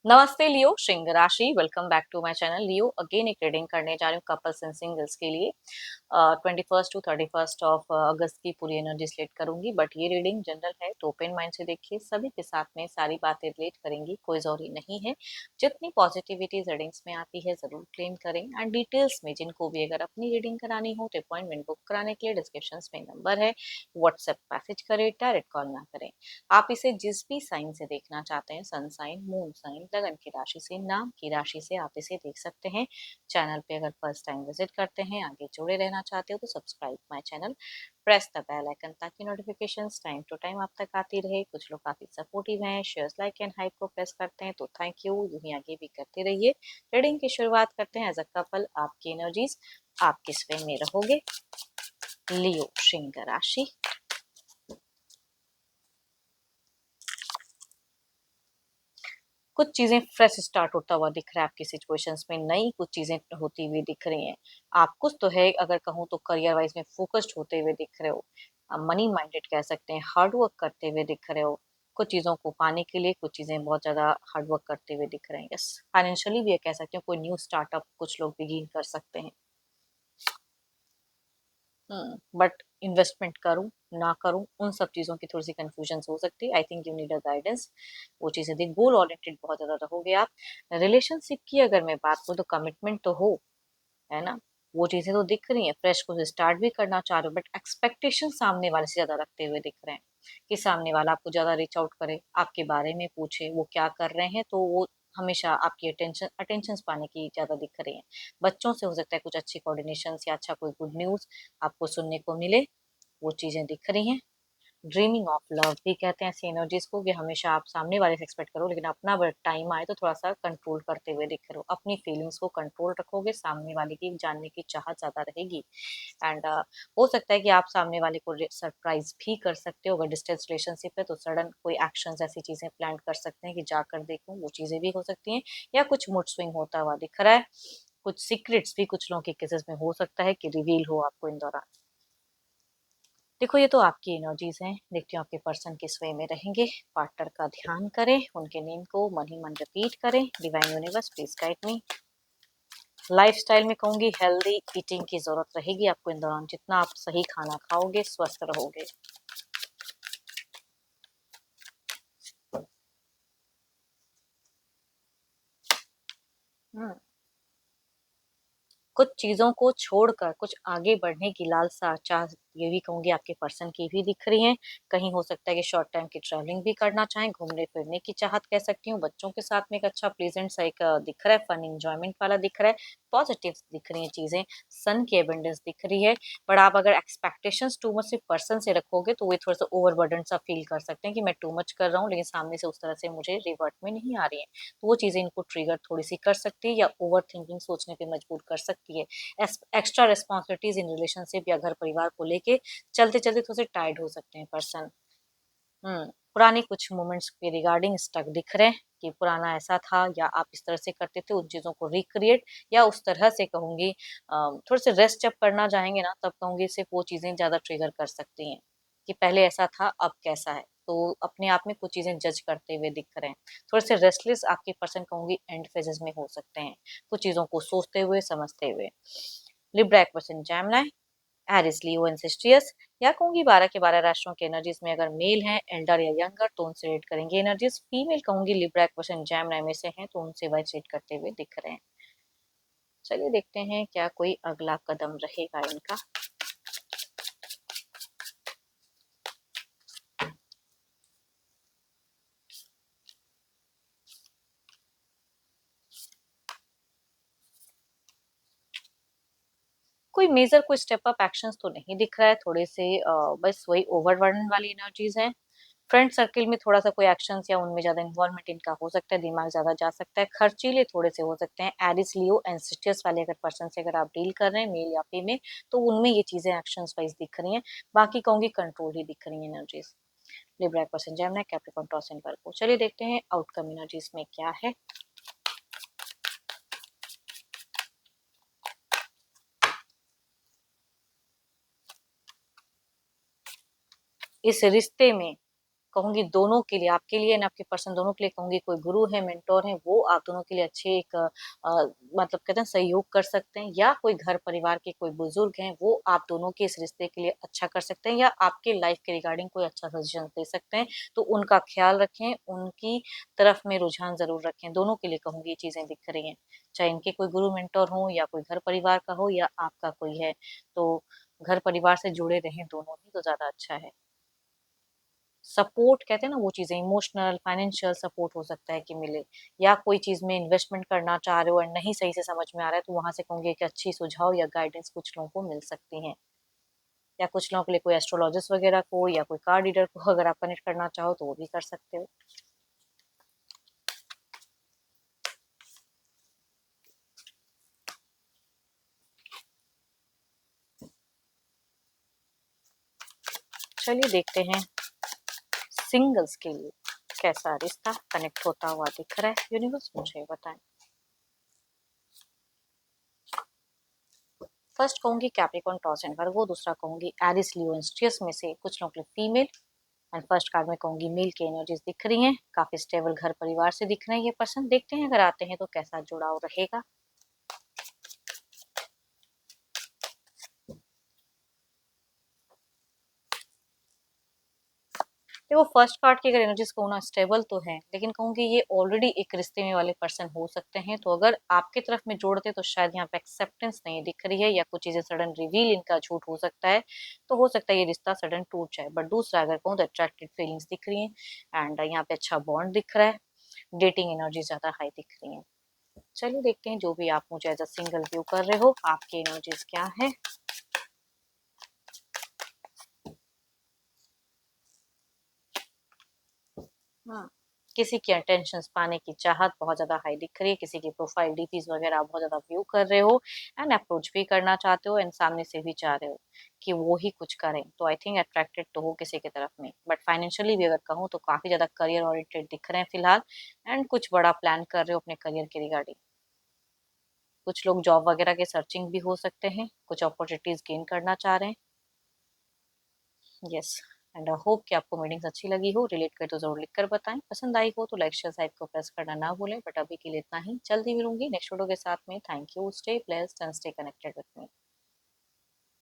नमस्ते लियो, श्रृंग राशि। Welcome back to my channel. Leo again एक रीडिंग करने जा रही हूँ कपल्स एंड सिंगल्स के लिए 21 टू 31 ऑफ अगस्त की पूरी एनर्जी सिलेक्ट करूंगी। बट ये रीडिंग जनरल है तो ओपन माइंड से देखिए, सभी के साथ में सारी बातें रिलेट करेंगी, कोई जरूरी नहीं है। जितनी पॉजिटिविटी रीडिंग्स में आती है जरूर क्लेम करें। एंड डिटेल्स में जिनको भी अगर अपनी रीडिंग करानी हो तो अपॉइंटमेंट बुक कराने के लिए डिस्क्रिप्शन में नंबर है, व्हाट्सएप मैसेज करें, डायरेक्ट कॉल ना करें। आप इसे जिस भी साइन से देखना चाहते हैं, सन साइन, मून साइन, लगन की राशि से, नाम की राशि से आप इसे देख सकते हैं। चैनल पे अगर फर्स्ट टाइम विजिट करते हैं, आगे जुड़े रहना चाहते हो तो subscribe my channel, press the bell icon ताकि नोटिफिकेशंस टाइम टू टाइम आप तक आती रहे। कुछ लोग काफी सपोर्टिव हैं, शेयर्स, लाइक एंड हाइप को प्रेस करते हैं तो थैंक यू, यूं ही आगे भी करते रहिए। रीडिंग की शुरुआत करते हैं। एज अ कपल आपकी एनर्जीज, आप किस वे में रहोगे? लियो सिंह राशि। कुछ चीजें फ्रेश स्टार्ट होता हुआ दिख रहा है आपकी सिचुएशंस में, नई कुछ चीजें होती हुई दिख रही हैं। आप कुछ तो है, अगर कहूँ तो करियर वाइज में फोकस्ड होते हुए दिख रहे हो, मनी माइंडेड कह सकते हैं, हार्ड वर्क करते हुए दिख रहे हो। कुछ चीजों को पाने के लिए कुछ चीजें बहुत ज्यादा हार्ड वर्क करते हुए दिख रहे हैं। यस, फाइनेंशियली भी ये कह सकते हो, कोई न्यू स्टार्टअप कुछ लोग बिगिन कर सकते हैं। बट इन्वेस्टमेंट करूं ना करूं, उन सब चीजों की थोड़ी सी कंफ्यूजन हो सकती है। I think you need a guidance. वो चीजें देख, गोल ओरिएंटेड बहुत ज्यादा रहोगे आप। रिलेशनशिप की अगर मैं बात करूं तो कमिटमेंट तो हो, है ना, वो चीजें तो दिख रही हैं। फ्रेश कुछ स्टार्ट भी करना चाह रहे हो, बट एक्सपेक्टेशन सामने वाले से ज्यादा रखते हुए दिख रहे हैं कि सामने वाला आपको ज्यादा रीच आउट करे, आपके बारे में पूछे वो क्या कर रहे हैं, तो वो हमेशा आपकी अटेंशन पाने की ज्यादा दिख रही है। बच्चों से हो सकता है कुछ अच्छी कोऑर्डिनेशन या अच्छा कोई गुड न्यूज आपको सुनने को मिले, वो चीजें दिख रही हैं। ड्रीमिंग ऑफ लव भी कहते हैं ऐसी एनर्जीज को, कि हमेशा आप सामने वाले से एक्सपेक्ट करो, लेकिन अपना टाइम आए तो थोड़ा सा कंट्रोल करते हुए दिख रहे हो। अपनी फीलिंग्स को कंट्रोल रखोगे, सामने वाले की जानने की चाहत ज्यादा रहेगी। एंड हो सकता है कि आप सामने वाले को सरप्राइज भी कर सकते हो। अगर डिस्टेंस रिलेशनशिप है तो सडन कोई एक्शंस, ऐसी चीजें प्लान कर सकते हैं कि जाकर देखूं, वो चीजें भी हो सकती हैं। या कुछ मूड स्विंग होता हुआ दिख रहा है। कुछ सीक्रेट्स भी कुछ लोगों के केसेस में हो सकता है कि रिवील हो आपको इन दौरान। देखो, ये तो आपकी एनर्जीज हैं, देखती हूँ आपके पर्सन किस वे में रहेंगे। पार्टनर का ध्यान करें, उनके नेम को मन ही मन रिपीट करें। Divine universe please guide me. Lifestyle में कहूंगी हेल्दी ईटिंग की जरूरत रहेगी आपको इन दौरान। जितना आप सही खाना खाओगे स्वस्थ रहोगे। हम्म कुछ चीजों को छोड़कर कुछ आगे बढ़ने की लालसा, चाह, ये भी कहूंगी आपके पर्सन की भी दिख रही है। कहीं हो सकता है कि शॉर्ट टाइम की ट्रैवलिंग भी करना चाहें, घूमने फिरने की चाहत कह सकती हूँ। बच्चों के साथ में एक अच्छा प्लेजेंट सा एक दिख रहा है, फन इंजॉयमेंट वाला दिख रहा है। पॉजिटिव दिख रही है चीजें, सन की एबेंडेंस दिख रही है। बट आप अगर एक्सपेक्टेशंस टू मच सिर्फ पर्सन से रखोगे तो वो थोड़ा सा ओवरबर्डन सा फील कर सकते हैं कि मैं टू मच कर रहा हूँ, लेकिन सामने से उस तरह से मुझे रिवर्ट में नहीं आ रही है। तो वो चीजें इनको ट्रिगर थोड़ी सी कर सकती है, या ओवर थिंकिंग सोचने पे मजबूर कर सकती है। एक्स्ट्रा रिस्पॉन्सिबिलिटीज इन रिलेशनशिप या घर परिवार को लेके चलते चलते थोड़े से टायर्ड हो सकते हैं पर्सन। पुरानी कुछ मोमेंट्स के रिगार्डिंग स्टक दिख रहे हैं कि पुराना ऐसा था, या आप इस तरह से करते थे, उन चीजों को रिक्रिएट, या उस तरह से कहूंगी थोड़े से रेस्ट जब करना चाहेंगे ना, तब कहूंगी सिर्फ वो चीजें ज्यादा ट्रिगर कर सकती हैं कि पहले ऐसा था अब कैसा है। तो अपने आप में कुछ चीजें जज करते हुए दिख रहे हैं। थोड़े से रेस्टलेस आपके पर्सन कहूंगी एंड फेजेस में हो सकते हैं, कुछ चीजों को सोचते हुए समझते हुए। लिब्रा पर्सन जैमनाई, एरिस लियो एंसेस्ट्रियस, या कहूंगी 12 के 12 राशियों के एनर्जीज में अगर मेल हैं, एल्डर या यंगर, तो उनसे रेट करेंगे एनर्जीज। फीमेल कहूंगी लिब्रा पर्सन जैमनाई में से हैं तो उनसे वाइस रेट करते हुए दिख रहे हैं। चलिए देखते हैं क्या कोई अगला कदम रहेगा इनका। कोई मेजर कोई स्टेप अप एक्शंस तो नहीं दिख रहा है, थोड़े से बस वही ओवरबर्डन वाली एनर्जीज हैं। फ्रेंड सर्किल में थोड़ा सा कोई एक्शंस या उनमें ज्यादा इन्वॉल्वमेंट इनका हो सकता है, दिमाग ज्यादा जा सकता है, खर्चीले थोड़े से हो सकते हैं। एरिस लियो एंसिस्टियस वाले अगर पर्सन से अगर आप डील कर रहे हैं, मेल या फीमेल, तो उनमें ये चीजें एक्शंस वाइज दिख रही हैं। बाकी कहूंगी कंट्रोल ही दिख रही है energies. Libra person Gemini, Capricorn, taurus and वर्गो। चलिए देखते हैं आउटकम एनर्जीज में क्या है। इस रिश्ते में कहूंगी दोनों के लिए, आपके लिए ना आपके पर्सन दोनों के लिए कहूंगी, कोई गुरु है, मेंटोर है, वो आप दोनों के लिए अच्छे एक मतलब कहते हैं सहयोग कर सकते हैं, या कोई घर परिवार के कोई बुजुर्ग हैं वो आप दोनों के इस रिश्ते के लिए अच्छा कर सकते हैं, या आपके लाइफ के रिगार्डिंग कोई अच्छा सजेशन दे सकते हैं। तो उनका ख्याल रखें, उनकी तरफ में रुझान जरूर रखें। दोनों के लिए कहूंगी ये चीजें दिख रही हैं, चाहे इनके कोई गुरु मेंटोर हो, या कोई घर परिवार का हो, या आपका कोई है। तो घर परिवार से जुड़े रहें दोनों ही तो ज्यादा अच्छा है। सपोर्ट कहते हैं ना, वो चीजें इमोशनल फाइनेंशियल सपोर्ट हो सकता है कि मिले, या कोई चीज में इन्वेस्टमेंट करना चाह रहे हो और नहीं सही से समझ में आ रहा है, तो वहां से कहूंगी कि अच्छी सुझाव या गाइडेंस कुछ लोगों को मिल सकती हैं। या कुछ लोगों के लिए कोई एस्ट्रोलॉजिस्ट वगैरह को या कोई कार्ड रीडर को अगर आप कनेक्ट करना चाहो तो वो भी कर सकते हो। चलिए देखते हैं सिंगल्स के लिए कैसा रिश्ता कनेक्ट होता हुआ दिख रहा है, यूनिवर्स मुझे बताएं। फर्स्ट कहूंगी कैप्रिकॉर्न टॉरस एंड वर्गो, दूसरा कहूंगी एरिस लियो एंड स्ट्रियस में से कुछ लोगों के लिए फीमेल, एंड फर्स्ट कार्ड में कहूंगी मेल की एनर्जीज दिख रही हैं, काफी स्टेबल घर परिवार से दिख रहे हैं ये पर्सन। देखते हैं अगर आते हैं तो कैसा जुड़ाव रहेगा। देखो फर्स्ट कार्ड की अगर एनर्जीज कहूँ ना, स्टेबल तो है, लेकिन कहूंगी ये ऑलरेडी एक रिश्ते में वाले पर्सन हो सकते हैं, तो अगर आपके तरफ में जोड़ते तो शायद यहाँ पे एक्सेप्टेंस नहीं दिख रही है, या कुछ चीजें सडन रिवील इनका झूठ हो सकता है, तो हो सकता है ये रिश्ता सडन टूट जाए। बट दूसरा अगर कहूँ तो अट्रैक्टेड फीलिंग्स दिख रही है, एंड यहाँ पे अच्छा बॉन्ड दिख रहा है, डेटिंग एनर्जी ज्यादा हाई दिख रही है। चलिए देखते हैं जो भी आप मुझे एज अ सिंगल व्यू कर रहे हो आपकी एनर्जीज क्या है। हाँ, किसी की अटेंशन पाने की चाहत बहुत ज्यादा हाई दिख रही है, किसी की प्रोफाइल डीपीज वगैरह आप बहुत ज्यादा व्यू कर रहे हो, एंड अप्रोच भी करना चाहते हो, एंड सामने से भी चाह रहे हो कि वो ही कुछ करें, तो आई थिंक अट्रैक्टेड तो हो किसी की तरफ में। बट फाइनेंशियली भी अगर कहूँ तो काफी ज्यादा करियर ओरिएंटेड दिख रहे हैं फिलहाल, एंड कुछ बड़ा प्लान कर रहे हो अपने करियर के रिगार्डिंग। कुछ लोग जॉब वगैरह के सर्चिंग भी हो सकते हैं, कुछ अपॉर्चुनिटीज गेन करना चाह रहे हैं। यस, एंड आई होप कि आपको मीटिंग्स अच्छी लगी हो, रिलेट कर तो जरूर लिख कर बताएं, पसंद आई हो तो लाइक शेयर साइट को प्रेस करना ना भूलें। बट अभी के लिए इतना ही, जल्दी मिलूंगी नेक्स्ट वीडियो के साथ में। Thank you, stay blessed and stay connected with me.